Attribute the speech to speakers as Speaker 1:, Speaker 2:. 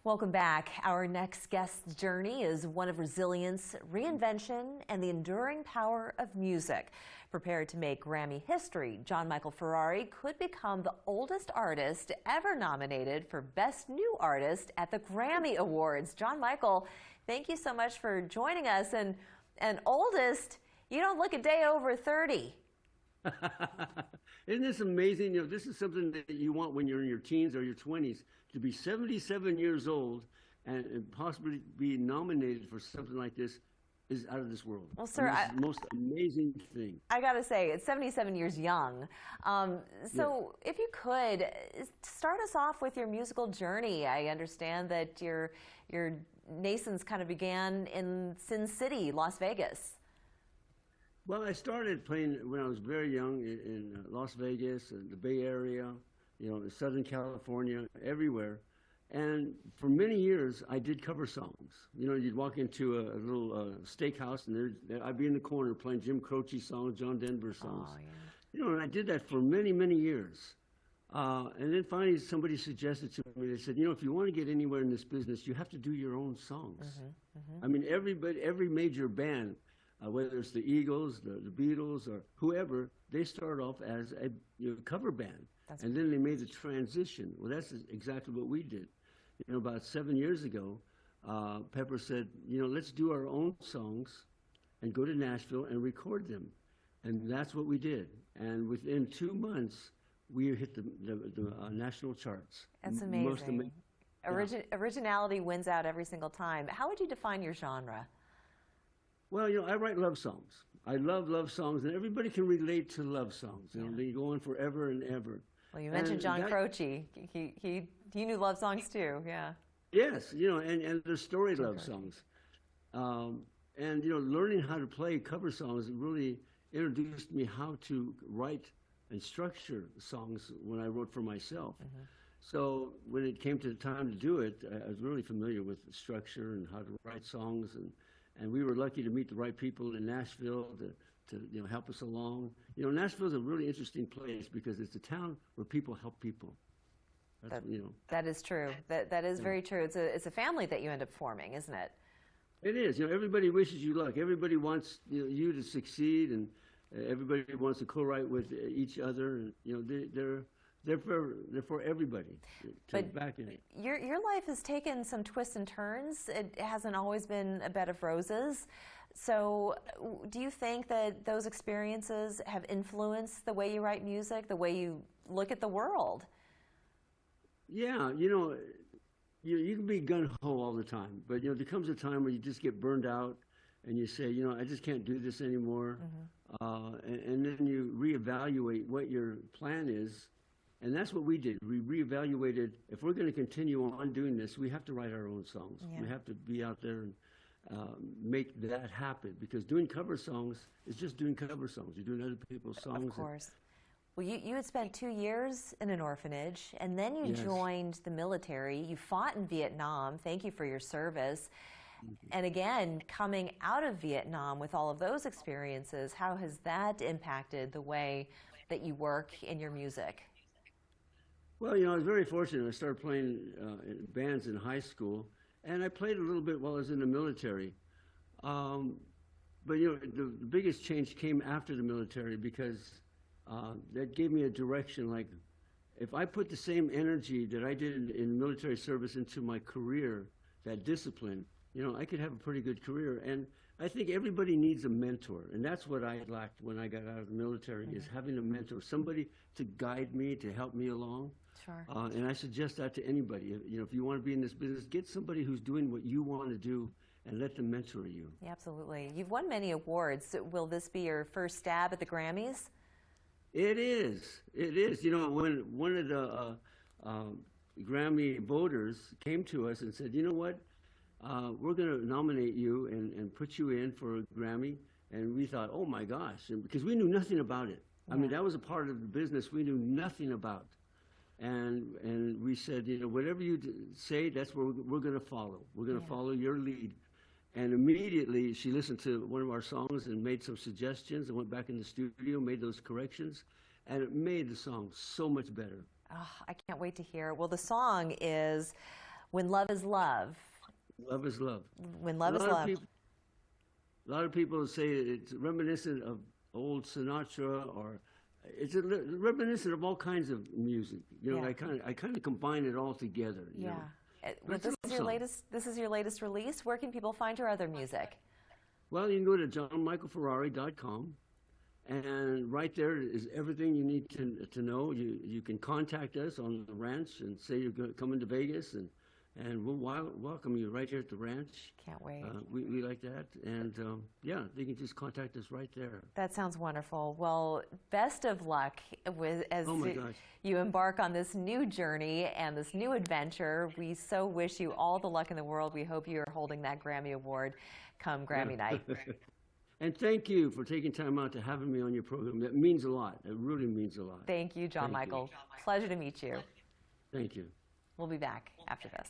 Speaker 1: Welcome back. Our next guest's journey is one of resilience, reinvention, and the enduring power of music. Prepared to make Grammy history, John Michael Ferrari could become the oldest artist ever nominated for Best New Artist at the Grammy Awards. John Michael, thank you so much for joining us. And oldest, you don't look a day over 30.
Speaker 2: Isn't this amazing? You know, this is something that you want when you're in your teens or your 20s, to be 77 years old and possibly be nominated for something like this is out of this world.
Speaker 1: Well, sir,
Speaker 2: I mean, it's the most amazing thing.
Speaker 1: I got to say, it's 77 years young. If you could, start us off with your musical journey. I understand that your nascence kind of began in Sin City, Las Vegas.
Speaker 2: Well, I started playing when I was very young in Las Vegas, and the Bay Area, you know, Southern California, everywhere. And for many years, I did cover songs. You know, you'd walk into a little steakhouse, and I'd be in the corner playing Jim Croce songs, John Denver songs. Oh, yeah. You know, and I did that for many, many years. And then finally, somebody suggested to me, they said, you know, if you want to get anywhere in this business, you have to do your own songs. I mean, every major band, whether it's the Eagles, the Beatles, or whoever, they start off as a cover band. And then they made the transition. Well, that's exactly what we did. You know, about 7 years ago, Pepper said, you know, let's do our own songs and go to Nashville and record them. And that's what we did. And within 2 months, we hit the national charts.
Speaker 1: That's amazing. Originality wins out every single time. How would you define your genre?
Speaker 2: Well, you know, I write love songs. I love love songs, and everybody can relate to love songs. You know, they go on forever and ever.
Speaker 1: Well, you mentioned John Croce. He knew love songs too, yeah.
Speaker 2: Yes, you know, and they're story love songs. And, you know, learning how to play cover songs really introduced me how to write and structure songs when I wrote for myself. So when it came to the time to do it, I was really familiar with the structure and how to write songs, and we were lucky to meet the right people in Nashville to you know, help us along. You know, Nashville's a really interesting place because it's a town where people help people. You know. That
Speaker 1: is true. That is very true. It's a family that you end up forming, isn't it?
Speaker 2: It is. You know, everybody wishes you luck. Everybody wants you to succeed, and everybody wants to co-write with each other. And, you know, they're for everybody to back in it.
Speaker 1: Your life has taken some twists and turns. It hasn't always been a bed of roses. So do you think that those experiences have influenced the way you write music, the way you look at the world?
Speaker 2: Yeah, you know, you can be gung-ho all the time, but, you know, there comes a time where you just get burned out and you say, you know, I just can't do this anymore. And then you reevaluate what your plan is. And that's what we did. We reevaluated, if we're going to continue on doing this, we have to write our own songs. Yeah. We have to be out there and make that happen. Because doing cover songs is just doing cover songs. You're doing other people's songs.
Speaker 1: Of course. Well, you had spent 2 years in an orphanage, and then you joined the military. You fought in Vietnam. Thank you for your service. And again, coming out of Vietnam with all of those experiences, how has that impacted the way that you work in your music?
Speaker 2: Well, you know, I was very fortunate. I started playing in bands in high school, and I played a little bit while I was in the military. But, you know, the biggest change came after the military because that gave me a direction. Like, if I put the same energy that I did in military service into my career, that discipline, you know, I could have a pretty good career. And I think everybody needs a mentor, and that's what I lacked when I got out of the military, is having a mentor, somebody to guide me, to help me along.
Speaker 1: Sure.
Speaker 2: And I suggest that to anybody. You know, if you want to be in this business, get somebody who's doing what you want to do and let them mentor you.
Speaker 1: Yeah, absolutely. You've won many awards. Will this be your first stab at the Grammys?
Speaker 2: It is. It is. You know, when one of the Grammy voters came to us and said, you know what, we're going to nominate you and put you in for a Grammy. And we thought, oh my gosh, because we knew nothing about it. Yeah. I mean, that was a part of the business we knew nothing about. And we said, you know, whatever you say, that's what we're going to follow. We're going to follow your lead. And immediately she listened to one of our songs and made some suggestions and went back in the studio, made those corrections, and it made the song so much better.
Speaker 1: Oh, I can't wait to hear. Well, the song is When love is love.
Speaker 2: Love is love.
Speaker 1: When love is love.
Speaker 2: A lot of people say it's reminiscent of old Sinatra, or it's reminiscent of all kinds of music. You know,
Speaker 1: Yeah.
Speaker 2: I kind of combine it all together. You know?
Speaker 1: Well, this is your latest release. Where can people find your other music?
Speaker 2: Well, you can go to johnmichaelferrari.com, and right there is everything you need to know. You can contact us on the ranch and say you're coming to Vegas, and we'll welcome you right here at the ranch.
Speaker 1: Can't wait.
Speaker 2: We like that. And yeah, they can just contact us right there.
Speaker 1: That sounds wonderful. Well, best of luck as
Speaker 2: Oh my gosh.
Speaker 1: you embark on this new journey and this new adventure. We so wish you all the luck in the world. We hope you are holding that Grammy Award come Grammy night.
Speaker 2: And thank you for taking time out to having me on your program. It means a lot. It really means a lot.
Speaker 1: Thank you, John Michael. Pleasure to meet you.
Speaker 2: Thank you.
Speaker 1: We'll be back after this.